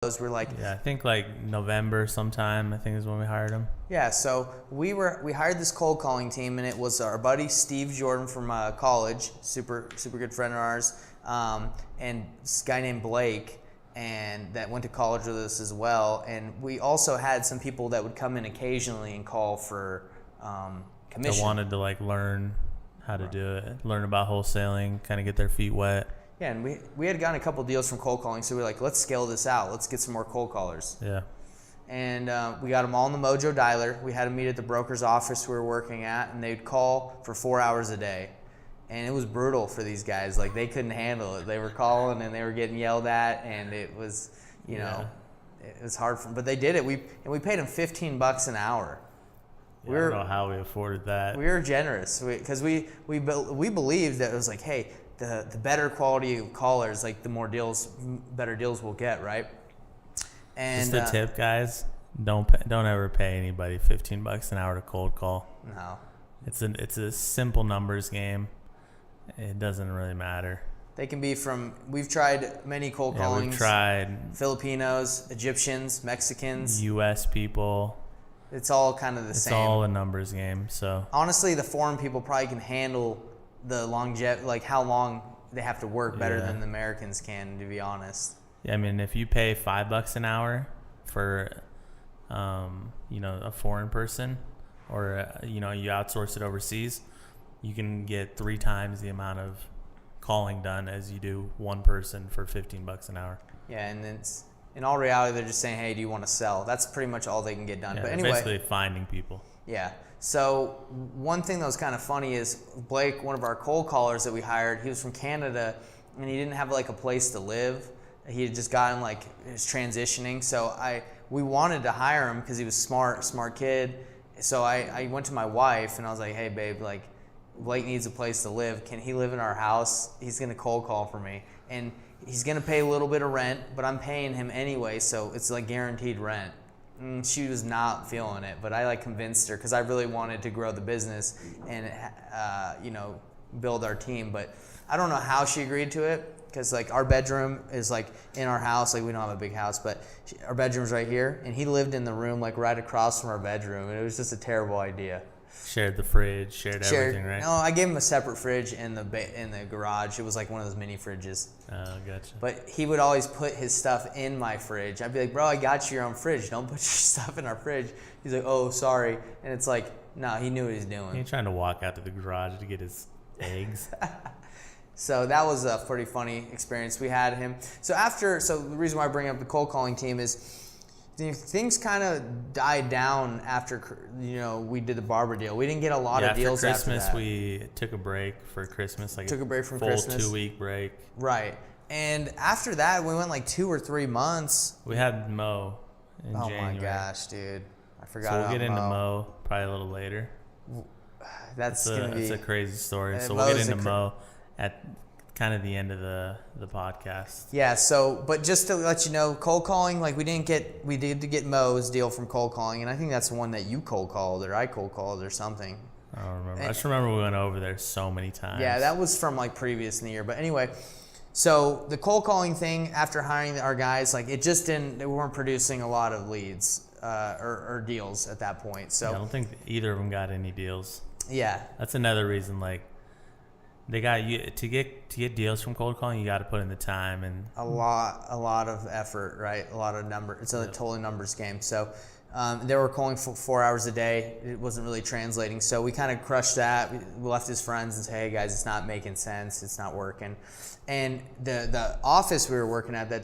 those were like, Yeah, I think like November sometime, I think is when we hired him. yeah, so we hired this cold calling team, and it was our buddy Steve Jordan from college, super good friend of ours, and this guy named Blake, and that went to college with us as well. And we also had some people that would come in occasionally and call for commission. They wanted to like learn how to do it, learn about wholesaling, kind of get their feet wet. Yeah, and we had gotten a couple deals from cold calling, so we were like, let's scale this out. Let's get some more cold callers. Yeah. And we got them all in the Mojo Dialer. We had them meet at the broker's office we were working at, and they'd call for 4 hours a day. And it was brutal for these guys. Like, they couldn't handle it. They were calling, and they were getting yelled at, and it was, you know, it was hard for them. But they did it. We paid them $15 an hour. Yeah, I don't know how we afforded that. We were generous because we believed that it was like, hey, the better quality of callers, like the more deals, better deals we'll get, right? And just a tip, guys, don't ever pay anybody $15 an hour to cold call. No. It's a simple numbers game. It doesn't really matter. They can be from, we've tried many cold callings. We've tried Filipinos, Egyptians, Mexicans. U.S. people. It's all kind of the same. It's all a numbers game. So honestly, the foreign people probably can handle the longevity, like how long they have to work better than the Americans can, to be honest. Yeah, I mean, if you pay $5 an hour for, a foreign person, or you outsource it overseas, you can get 3 times the amount of calling done as you do one person for $15 an hour. Yeah, and it's in all reality, they're just saying, hey, do you want to sell? That's pretty much all they can get done. Yeah, but anyway, basically finding people. Yeah. So one thing that was kind of funny is Blake, one of our cold callers that we hired, he was from Canada, and he didn't have like a place to live. He had just gotten like, he was transitioning. So we wanted to hire him because he was smart kid. So I went to my wife and I was like, hey babe, like Blake needs a place to live. Can he live in our house? He's going to cold call for me. And he's going to pay a little bit of rent, but I'm paying him anyway. So it's like guaranteed rent. She was not feeling it, but I like convinced her because I really wanted to grow the business and build our team. But I don't know how she agreed to it because like our bedroom is like in our house. Like we don't have a big house, but our bedroom's right here, and he lived in the room like right across from our bedroom, and it was just a terrible idea. Shared the fridge, shared everything, right? No, I gave him a separate fridge in the garage. It was like one of those mini fridges. Oh, gotcha. But he would always put his stuff in my fridge. I'd be like, bro, I got you your own fridge. Don't put your stuff in our fridge. He's like, oh, sorry. And it's like, no, he knew what he was doing. He trying to walk out to the garage to get his eggs. So that was a pretty funny experience. We had him. So the reason why I bring up the cold calling team is things kind of died down after, we did the barber deal. We didn't get a lot of deals after that. For Christmas, we took a break for Christmas. Took a break from full Christmas. 2-week break. Right. And after that, we went like 2 or 3 months. We had Mo in January. Oh my gosh, dude. I forgot So we'll about get into Mo. Mo probably a little later. That's going to be... It's a crazy story. So Mo's we'll get into Mo at kind of the end of the podcast. Yeah, but just to let you know, cold calling, like we did get Mo's deal from cold calling, and I think that's the one that you cold called or I cold called or something. I don't remember. I just remember we went over there so many times. Yeah, that was from like previous in the year. But anyway, so the cold calling thing after hiring our guys, like they weren't producing a lot of leads or deals at that point. So I don't think either of them got any deals. Yeah. That's another reason, like, they got you to get deals from cold calling. You got to put in the time and a lot of effort, right? A lot of number. It's a totally numbers game. So they were calling for 4 hours a day. It wasn't really translating. So we kind of crushed that. We left his friends and said, "Hey guys, it's not making sense. It's not working." And the office we were working at that